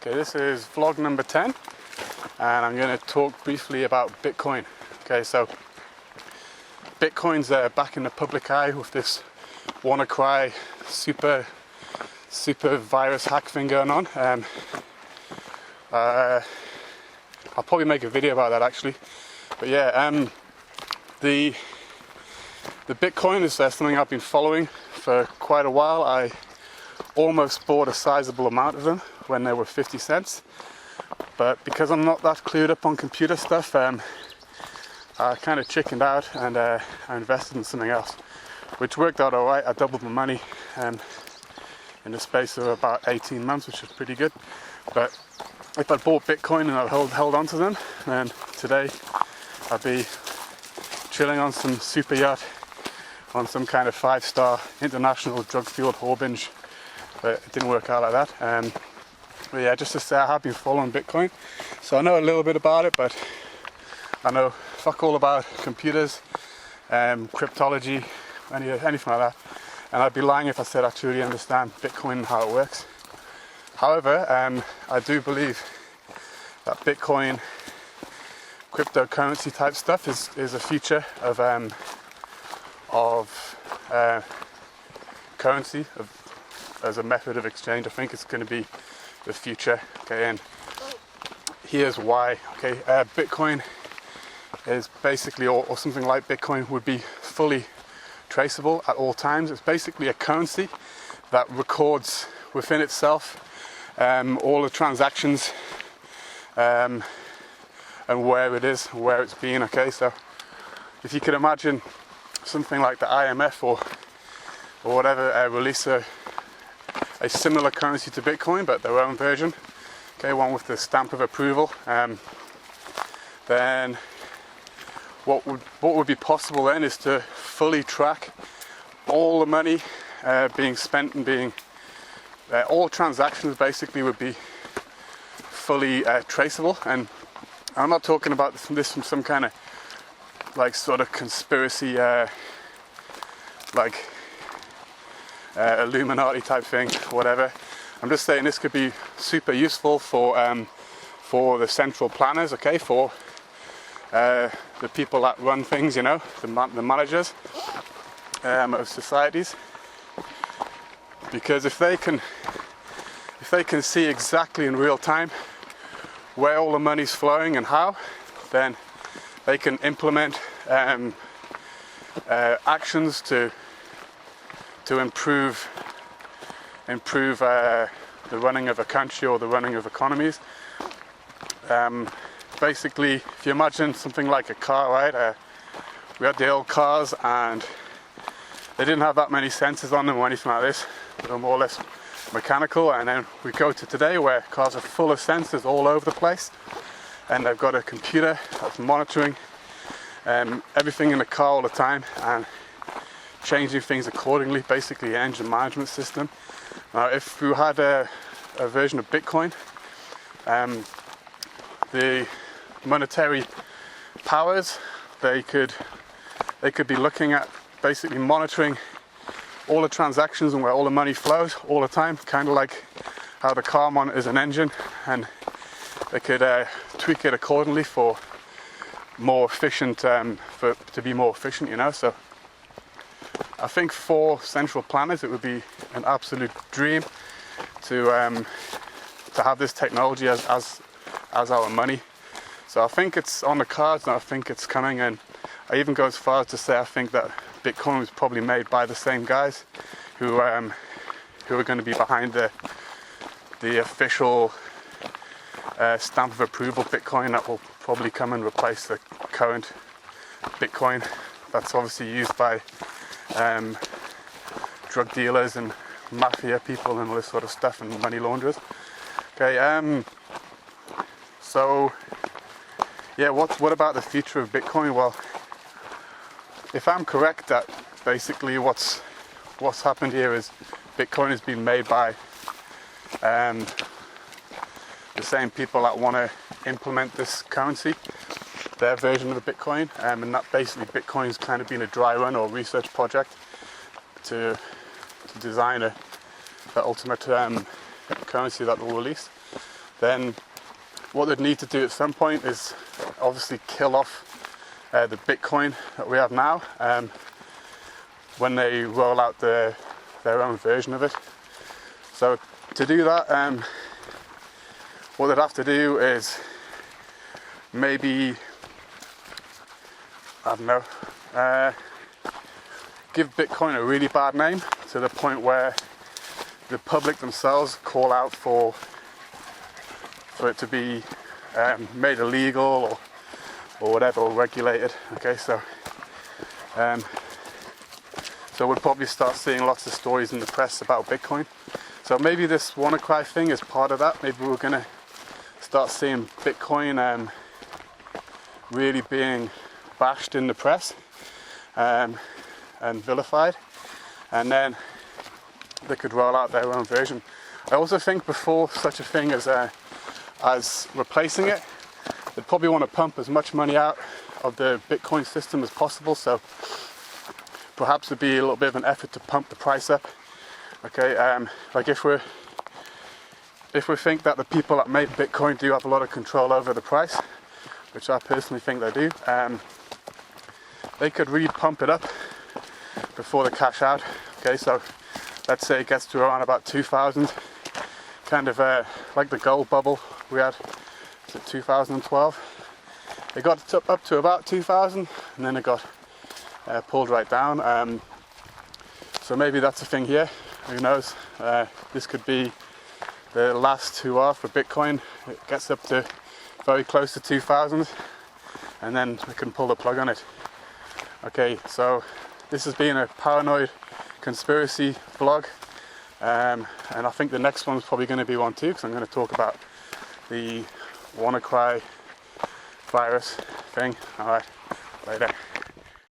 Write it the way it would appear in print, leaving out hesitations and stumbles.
Okay, this is vlog number 10, and I'm going to talk briefly about Bitcoin. Okay, so Bitcoin's back in the public eye with this WannaCry super virus hack thing going on. I'll probably make a video about that actually. But yeah, the Bitcoin is something I've been following for quite a while. I almost bought a sizable amount of them when they were 50 cents. But because I'm not that clued up on computer stuff, I kind of chickened out and I invested in something else, which worked out alright. I doubled my money in the space of about 18 months, which is pretty good. But if I'd bought Bitcoin and I'd held on to them, then today I'd be chilling on some super yacht on some kind of 5-star international drug-fueled whore binge. But it didn't work out like that. But yeah, just to say, I have been following Bitcoin, so I know a little bit about it, but I know fuck all about computers, cryptology, anything like that. And I'd be lying if I said I truly understand Bitcoin and how it works. However, I do believe that Bitcoin, cryptocurrency type stuff is a future of currency as a method of exchange. I think it's going to be the future. Okay, and here's why. Okay, Bitcoin is basically, or something like Bitcoin would be fully traceable at all times. It's basically a currency that records within itself all the transactions and where it is, where it's been. Okay, so if you could imagine something like the I.M.F or whatever release a similar currency to Bitcoin, but their own version, okay, one with the stamp of approval, then what would be possible then is to fully track all the money being spent and being all transactions basically would be fully traceable. And I'm not talking about this from some kind of like sort of conspiracy Illuminati type thing, whatever. I'm just saying this could be super useful for the central planners, okay, for the people that run things, you know, the managers of societies. Because if they can see exactly in real time where all the money's flowing and how, then they can implement actions to improve the running of a country or the running of economies. Basically, if you imagine something like a car, right? We had the old cars and they didn't have that many sensors on them or anything like this. They were more or less mechanical, and then we go to today where cars are full of sensors all over the place, and they've got a computer that's monitoring everything in the car all the time and changing things accordingly, basically an engine management system. Now, if you had a version of Bitcoin, the monetary powers, they could be looking at basically monitoring all the transactions and where all the money flows all the time, kind of like how the car monitors an engine, and they could tweak it accordingly for more efficient, to be more efficient, you know. So I think for central planners it would be an absolute dream to have this technology as our money. So I think it's on the cards and I think it's coming, and I even go as far as to say I think that Bitcoin was probably made by the same guys who are going to be behind the official stamp of approval Bitcoin that will probably come and replace the current Bitcoin that's obviously used by drug dealers and mafia people and all this sort of stuff, and money launderers. Okay, so yeah, what about the future of Bitcoin? Well, if I'm correct that basically what's happened here is Bitcoin has been made by the same people that want to implement this currency, their version of the Bitcoin, and that basically Bitcoin's kind of been a dry run or research project to design the ultimate currency that will release. then what they'd need to do at some point is obviously kill off the Bitcoin that we have now when they roll out their own version of it. So to do that, what they'd have to do is maybe, I don't know, give Bitcoin a really bad name to the point where the public themselves call out for it to be made illegal or whatever, or regulated. Okay, so we'll probably start seeing lots of stories in the press about Bitcoin. So maybe this WannaCry thing is part of that. Maybe we're gonna start seeing Bitcoin really being bashed in the press and vilified, and then they could roll out their own version. I also think before such a thing as replacing it, they'd probably want to pump as much money out of the Bitcoin system as possible. So perhaps there'd be a little bit of an effort to pump the price up. Okay, like if we think that the people that made Bitcoin do have a lot of control over the price, which I personally think they do, they could really pump it up before they cash out. Okay, so let's say it gets to around about 2,000, kind of like the gold bubble we had, was it 2012? It got up to about 2,000 and then it got pulled right down. So maybe that's the thing here. Who knows? This could be the last hurrah for Bitcoin. It gets up to very close to 2,000 and then we can pull the plug on it. Okay, so this has been a paranoid conspiracy vlog, and I think the next one's probably going to be one too, because I'm going to talk about the WannaCry virus thing. Alright, later.